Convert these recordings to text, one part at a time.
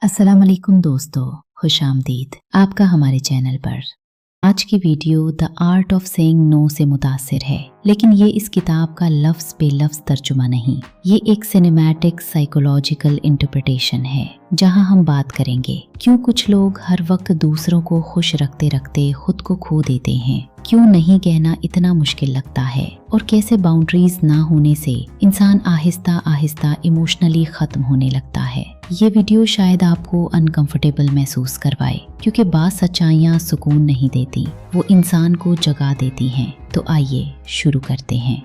अस्सलाम वालेकुम दोस्तों, खुश आमदीद आपका हमारे चैनल पर। आज की video the art of saying no से मुतासिर है, लेकिन ये इस किताब का लफ्ज़ पे लफ्ज़ तर्जुमा नहीं। ये एक सिनेमैटिक साइकोलॉजिकल इंटरप्रिटेशन है, जहां हम बात करेंगे क्यों कुछ लोग हर वक्त दूसरों को खुश रखते रखते खुद को खो देते हैं, क्यों नहीं कहना इतना मुश्किल लगता है, और कैसे बाउंड्रीज ना होने से इंसान आहिस्ता आहिस्ता इमोशनली ख़त्म होने लगता है। ये वीडियो शायद आपको अनकंफर्टेबल महसूस करवाए, क्योंकि बात सच्चाइयाँ सुकून नहीं देती, वो इंसान को जगा देती हैं। तो आइए शुरू करते हैं।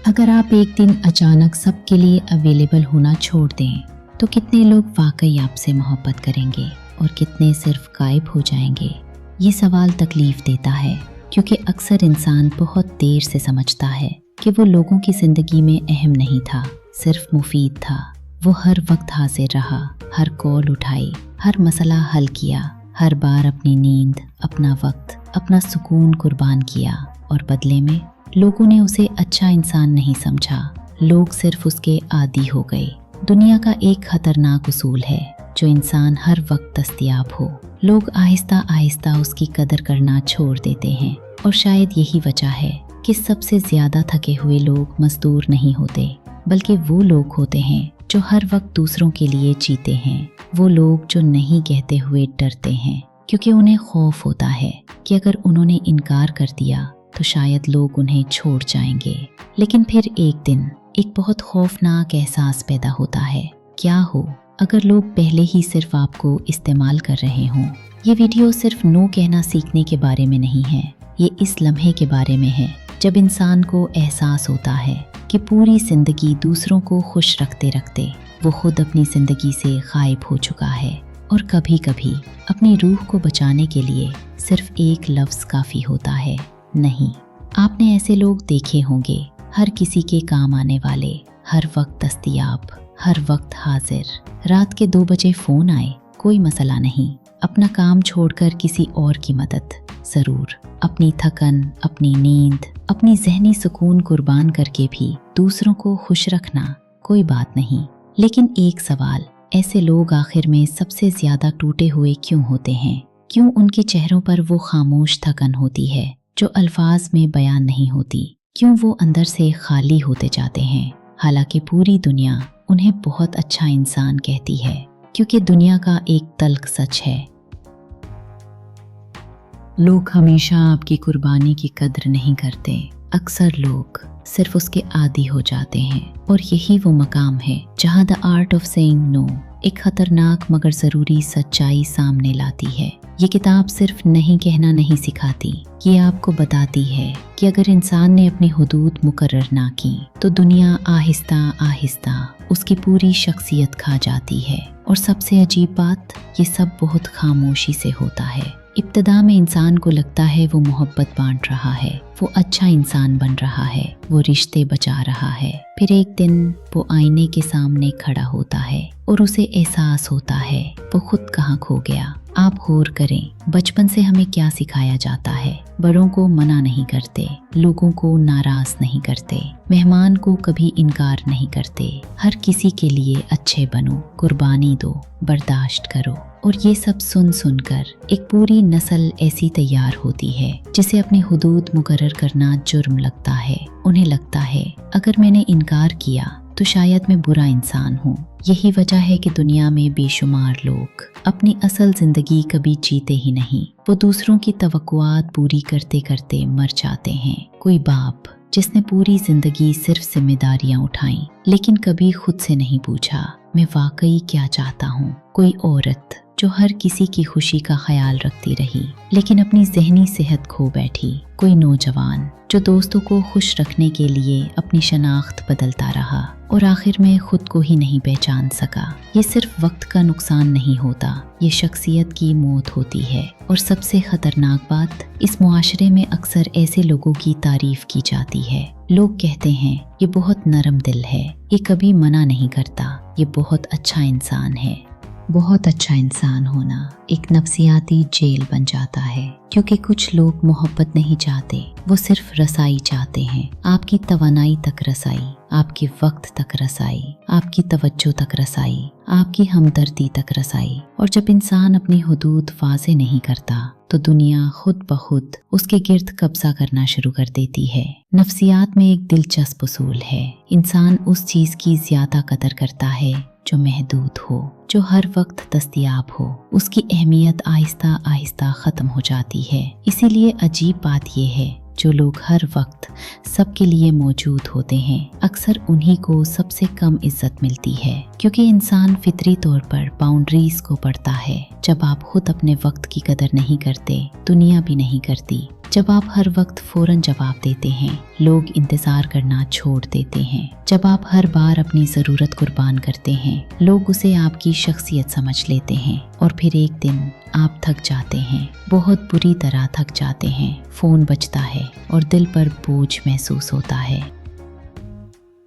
अगर आप एक दिन अचानक सबके लिए अवेलेबल होना छोड़ दें, तो कितने लोग वाकई आपसे मोहब्बत करेंगे और कितने सिर्फ गायब हो जाएंगे? ये सवाल तकलीफ देता है, क्योंकि अक्सर इंसान बहुत देर से समझता है कि वो लोगों की ज़िंदगी में अहम नहीं था, सिर्फ मुफीद था। वो हर वक्त हाजिर रहा, हर कॉल उठाई, हर मसला हल किया, हर बार अपनी नींद, अपना वक्त, अपना सुकून कुर्बान किया, और बदले में लोगों ने उसे अच्छा इंसान नहीं समझा। लोग सिर्फ उसके आदी हो गए। दुनिया का एक खतरनाक उसूल है, जो इंसान हर वक्त दस्तयाब हो, लोग आहिस्ता आहिस्ता उसकी कदर करना छोड़ देते हैं। और शायद यही वजह है कि सबसे ज़्यादा थके हुए लोग मजदूर नहीं होते, बल्कि वो लोग होते हैं जो हर वक्त दूसरों के लिए जीते हैं। वो लोग जो नहीं कहते हुए डरते हैं, क्योंकि उन्हें खौफ होता है कि अगर उन्होंने इनकार कर दिया तो शायद लोग उन्हें छोड़ जाएंगे। लेकिन फिर एक दिन एक बहुत खौफनाक एहसास पैदा होता है, क्या हो अगर लोग पहले ही सिर्फ आपको इस्तेमाल कर रहे हों। ये वीडियो सिर्फ नो कहना सीखने के बारे में नहीं है, ये इस लम्हे के बारे में है जब इंसान को एहसास होता है कि पूरी ज़िंदगी दूसरों को खुश रखते रखते वो खुद अपनी ज़िंदगी से गायब हो चुका है। और कभी कभी अपनी रूह को बचाने के लिए सिर्फ एक लफ्ज़ काफ़ी होता है, नहीं। आपने ऐसे लोग देखे होंगे, हर किसी के काम आने वाले, हर वक्त दस्तयाब, हर वक्त हाजिर। रात के 2 बजे फ़ोन आए, कोई मसला नहीं, अपना काम छोड़कर किसी और की मदद ज़रूर। अपनी थकन, अपनी नींद, अपनी जहनी सुकून कुर्बान करके भी दूसरों को खुश रखना कोई बात नहीं। लेकिन एक सवाल, ऐसे लोग आखिर में सबसे ज़्यादा टूटे हुए क्यों होते हैं? क्यों उनके चेहरों पर वो खामोश थकन होती है जो अल्फाज में बयान नहीं होती? क्यों वो अंदर से खाली होते जाते हैं, हालांकि पूरी दुनिया उन्हें बहुत अच्छा इंसान कहती है? क्योंकि दुनिया का एक तल्ख सच है, लोग हमेशा आपकी कुर्बानी की कद्र नहीं करते। अक्सर लोग सिर्फ उसके आदी हो जाते हैं, और यही वो मकाम है जहां the art of saying no एक खतरनाक मगर ज़रूरी सच्चाई सामने लाती है। ये किताब सिर्फ नहीं कहना नहीं सिखाती, ये आपको बताती है कि अगर इंसान ने अपनी हुदूद मुकर्रर ना की तो दुनिया आहिस्ता आहिस्ता उसकी पूरी शख्सियत खा जाती है। और सबसे अजीब बात, ये सब बहुत खामोशी से होता है। इब्तिदा में इंसान को लगता है वो मोहब्बत बांट रहा है, वो अच्छा इंसान बन रहा है, वो रिश्ते बचा रहा है। फिर एक दिन वो आईने के सामने खड़ा होता है और उसे एहसास होता है वो खुद कहाँ खो गया। आप गौर करें, बचपन से हमें क्या सिखाया जाता है? बड़ों को मना नहीं करते, लोगों को नाराज नहीं करते, मेहमान को कभी इनकार नहीं करते, हर किसी के लिए अच्छे बनो, कुर्बानी दो, बर्दाश्त करो। और ये सब सुन सुनकर एक पूरी नस्ल ऐसी तैयार होती है जिसे अपनी हुदूद मुकर्रर करना जुर्म लगता है। उन्हें लगता है अगर मैंने इनकार किया तो शायद मैं बुरा इंसान हूँ। यही वजह है कि दुनिया में बेशुमार लोग अपनी असल जिंदगी कभी जीते ही नहीं, वो दूसरों की तवक्कुआत पूरी करते करते मर जाते हैं। कोई बाप जिसने पूरी जिंदगी सिर्फ जिम्मेदारियां उठाई, लेकिन कभी खुद से नहीं पूछा मैं वाकई क्या चाहता हूँ। कोई औरत जो हर किसी की खुशी का ख्याल रखती रही, लेकिन अपनी जहनी सेहत खो बैठी। कोई नौजवान जो दोस्तों को खुश रखने के लिए अपनी शनाख्त बदलता रहा और आखिर में खुद को ही नहीं पहचान सका। ये सिर्फ वक्त का नुकसान नहीं होता, ये शख्सियत की मौत होती है। और सबसे खतरनाक बात, इस मुआशरे में अक्सर ऐसे लोगों की तारीफ की जाती है। लोग कहते हैं ये बहुत नरम दिल है, ये कभी मना नहीं करता, ये बहुत अच्छा इंसान है। بہت اچھا انسان ہونا ایک نفسیاتی جیل بن جاتا ہے، کیونکہ کچھ لوگ محبت نہیں چاہتے، وہ صرف رسائی چاہتے ہیں، آپ کی توانائی تک رسائی، آپ کے وقت تک رسائی، آپ کی توجہ تک رسائی، آپ کی ہمدردی تک رسائی۔ اور جب انسان اپنی حدود واضح نہیں کرتا تو دنیا خود بخود اس کے گرد قبضہ کرنا شروع کر دیتی ہے۔ نفسیات میں ایک دلچسپ اصول ہے، انسان اس چیز کی زیادہ قدر کرتا ہے جو محدود ہو، جو ہر وقت دستیاب ہو۔ اس کی اہمیت آہستہ آہستہ ختم ہو جاتی ہے۔ اسی لیے عجیب بات یہ ہے، جو لوگ ہر وقت سب کے لیے موجود ہوتے ہیں، اکثر انہی کو سب سے کم عزت ملتی ہے، کیونکہ انسان فطری طور پر باؤنڈریز کو پڑھتا ہے۔ جب آپ خود اپنے وقت کی قدر نہیں کرتے، دنیا بھی نہیں کرتی۔ جب آپ ہر وقت فوراً جواب دیتے ہیں، لوگ انتظار کرنا چھوڑ دیتے ہیں۔ جب آپ ہر بار اپنی ضرورت قربان کرتے ہیں، لوگ اسے آپ کی شخصیت سمجھ لیتے ہیں، اور پھر ایک دن آپ تھک جاتے ہیں، بہت بری طرح تھک جاتے ہیں، فون بجتا ہے اور دل پر بوجھ محسوس ہوتا ہے۔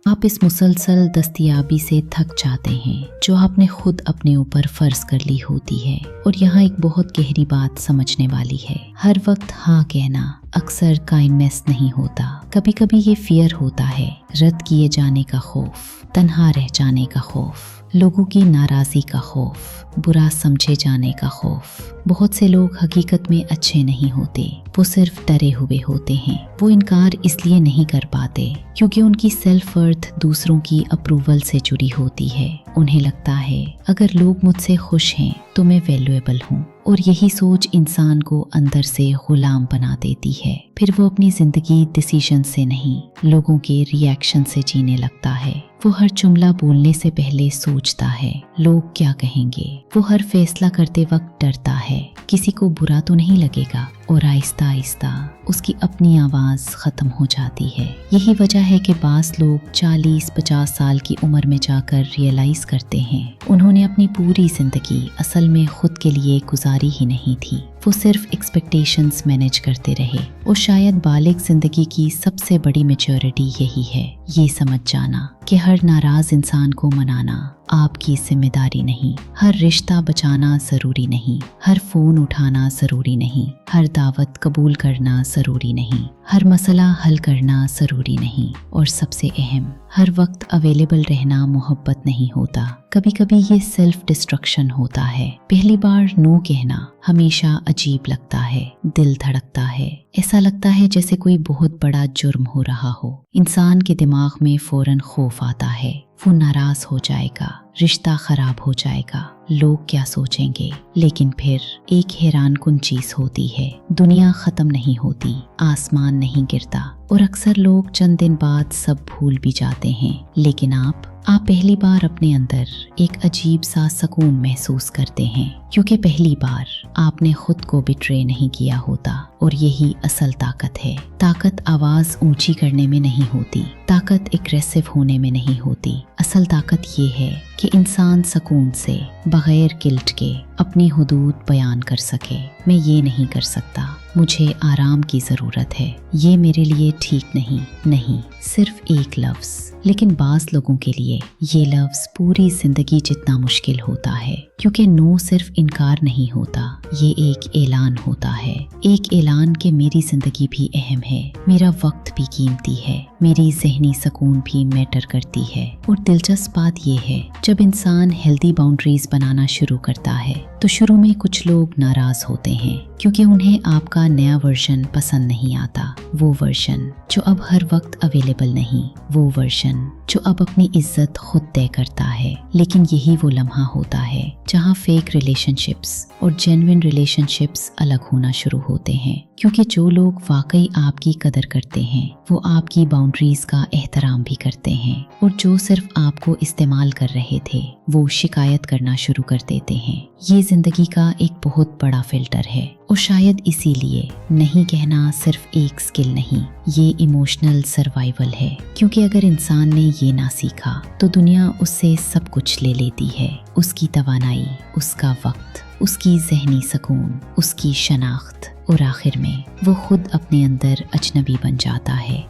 آپ اس مسلسل دستیابی سے تھک جاتے ہیں جو آپ نے خود اپنے اوپر فرض کر لی ہوتی ہے۔ اور یہاں ایک بہت گہری بات سمجھنے والی ہے، ہر وقت ہاں کہنا اکثر کائنڈنیس نہیں ہوتا، کبھی کبھی یہ فیئر ہوتا ہے، رد کیے جانے کا خوف، تنہا رہ جانے کا خوف، لوگوں کی ناراضی کا خوف، برا سمجھے جانے کا خوف۔ بہت سے لوگ حقیقت میں اچھے نہیں ہوتے، وہ صرف ڈرے ہوئے ہوتے ہیں۔ وہ انکار اس لیے نہیں کر پاتے کیونکہ ان کی سیلف ورتھ دوسروں کی اپروول سے جڑی ہوتی ہے۔ انہیں لگتا ہے اگر لوگ مجھ سے خوش ہیں تو میں ویلیویبل ہوں، اور یہی سوچ انسان کو اندر سے غلام بنا دیتی ہے۔ پھر وہ اپنی زندگی ڈیسیژن سے نہیں، لوگوں کے ری ایکشن سے جینے لگتا ہے۔ وہ ہر جملہ بولنے سے پہلے سوچتا ہے لوگ کیا کہیں گے۔ وہ ہر فیصلہ کرتے وقت ڈرتا ہے کسی کو برا تو نہیں لگے گا، اور آہستہ آہستہ اس کی اپنی آواز ختم ہو جاتی ہے۔ یہی وجہ ہے کہ بعض لوگ 40-50 سال کی عمر میں جا کر ریئلائز کرتے ہیں انہوں نے اپنی پوری زندگی اصل میں خود کے لیے گزاری ہی نہیں تھی، وہ صرف ایکسپیکٹیشنز مینیج کرتے رہے۔ اور شاید بالغ زندگی کی سب سے بڑی میچورٹی یہی ہے، یہ سمجھ جانا کہ ہر ناراض انسان کو منانا آپ کی ذمہ داری نہیں، ہر رشتہ بچانا ضروری نہیں، ہر فون اٹھانا ضروری نہیں، ہر دعوت قبول کرنا ضروری نہیں، ہر مسئلہ حل کرنا ضروری نہیں، اور سب سے اہم، ہر وقت اویلیبل رہنا محبت نہیں ہوتا، کبھی کبھی یہ سیلف ڈسٹرکشن ہوتا ہے۔ پہلی بار نو کہنا ہمیشہ عجیب لگتا ہے، دل دھڑکتا ہے، ایسا لگتا ہے جیسے کوئی بہت بڑا جرم ہو رہا ہو۔ انسان کے دماغ میں فوراً خوف آتا ہے، وہ ناراض ہو جائے گا، رشتہ خراب ہو جائے گا، لوگ کیا سوچیں گے۔ لیکن پھر ایک حیران کن چیز ہوتی ہے، دنیا ختم نہیں ہوتی، آسمان نہیں گرتا، اور اکثر لوگ چند دن بعد سب بھول بھی جاتے ہیں۔ لیکن آپ پہلی بار اپنے اندر ایک عجیب سا سکون محسوس کرتے ہیں، کیونکہ پہلی بار آپ نے خود کو بٹرے نہیں کیا ہوتا، اور یہی اصل طاقت ہے۔ طاقت آواز اونچی کرنے میں نہیں ہوتی، طاقت اگریسو ہونے میں نہیں ہوتی، اصل طاقت یہ ہے کہ انسان سکون سے بغیر گلٹ کے اپنی حدود بیان کر سکے۔ میں یہ نہیں کر سکتا، مجھے آرام کی ضرورت ہے، یہ میرے لیے ٹھیک نہیں، صرف ایک لفظ۔ لیکن بعض لوگوں کے لیے یہ لفظ پوری زندگی جتنا مشکل ہوتا ہے، کیونکہ نو صرف انکار نہیں ہوتا، یہ ایک اعلان ہوتا ہے، ایک اعلان کہ میری زندگی بھی اہم ہے، میرا وقت بھی قیمتی ہے، میری ذہنی سکون بھی میٹر کرتی ہے۔ اور دلچسپ بات یہ ہے، جب انسان ہیلدی باؤنڈریز بنانا شروع کرتا ہے تو شروع میں کچھ لوگ ناراض ہوتے ہیں، کیونکہ انہیں آپ کا نیا ورژن پسند نہیں آتا، وہ ورژن جو اب ہر وقت اویلیبل نہیں، وہ ورژن جو اب اپنی عزت خود طے کرتا ہے۔ لیکن یہی وہ لمحہ ہوتا ہے جہاں فیک ریلیشن شپس اور جینوئن ریلیشن شپس الگ ہونا شروع ہوتے ہیں، کیونکہ جو لوگ واقعی آپ کی قدر کرتے ہیں وہ آپ کی باؤنڈریز کا احترام بھی کرتے ہیں، اور جو صرف آپ کو استعمال کر رہے تھے وہ شکایت کرنا شروع کر دیتے ہیں۔ یہ زندگی کا ایک بہت بڑا فلٹر ہے، اور شاید اسی لیے نہیں کہنا صرف ایک سکل نہیں، یہ ایموشنل سروائیول ہے، کیونکہ اگر انسان نے یہ نہ سیکھا تو دنیا اس سے سب کچھ لے لیتی ہے، اس کی توانائی، اس کا وقت، اس کی ذہنی سکون، اس کی شناخت، اور آخر میں وہ خود اپنے اندر اجنبی بن جاتا ہے۔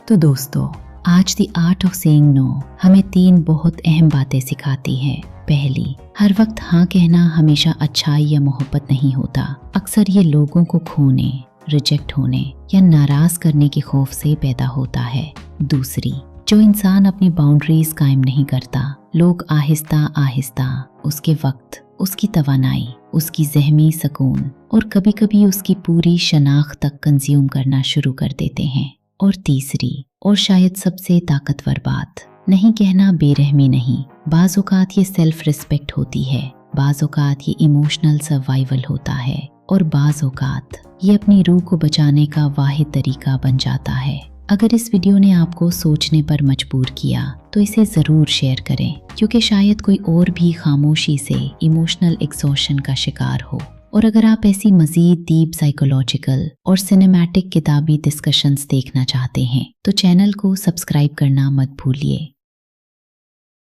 تو دوستو، آج دی آرٹ آف سیئنگ نو ہمیں 3 بہت اہم باتیں سکھاتی ہے۔ पहली, हर वक्त हाँ कहना हमेशा अच्छाई या मोहब्बत नहीं होता। अक्सर ये लोगों को खोने, रिजेक्ट होने या नाराज करने के खौफ से पैदा होता है। दूसरी, जो इंसान अपनी बाउंड्रीज कायम नहीं करता, लोग आहिस्ता आहिस्ता उसके वक्त, उसकी तवानाई, उसकी ज़हनी सुकून और कभी कभी उसकी पूरी शनाख्त तक कंज्यूम करना शुरू कर देते हैं। और तीसरी और शायद सबसे ताकतवर बात, नहीं कहना बेरहमी नहीं, बाज़ औक़ात ये सेल्फ रिस्पेक्ट होती है, बाज़ औक़ात ये इमोशनल सर्वाइवल होता है और बाज़ औक़ात ये अपनी रूह को बचाने का वाहिद तरीका बन जाता है। अगर इस वीडियो ने आपको सोचने पर मजबूर किया तो इसे ज़रूर शेयर करें, क्योंकि शायद कोई और भी खामोशी से इमोशनल एग्जॉशन का शिकार हो। और अगर आप ऐसी मज़ीद डीप साइकोलॉजिकल और सिनेमैटिक किताबी डिस्कशंस देखना चाहते हैं तो चैनल को सब्सक्राइब करना मत भूलिए।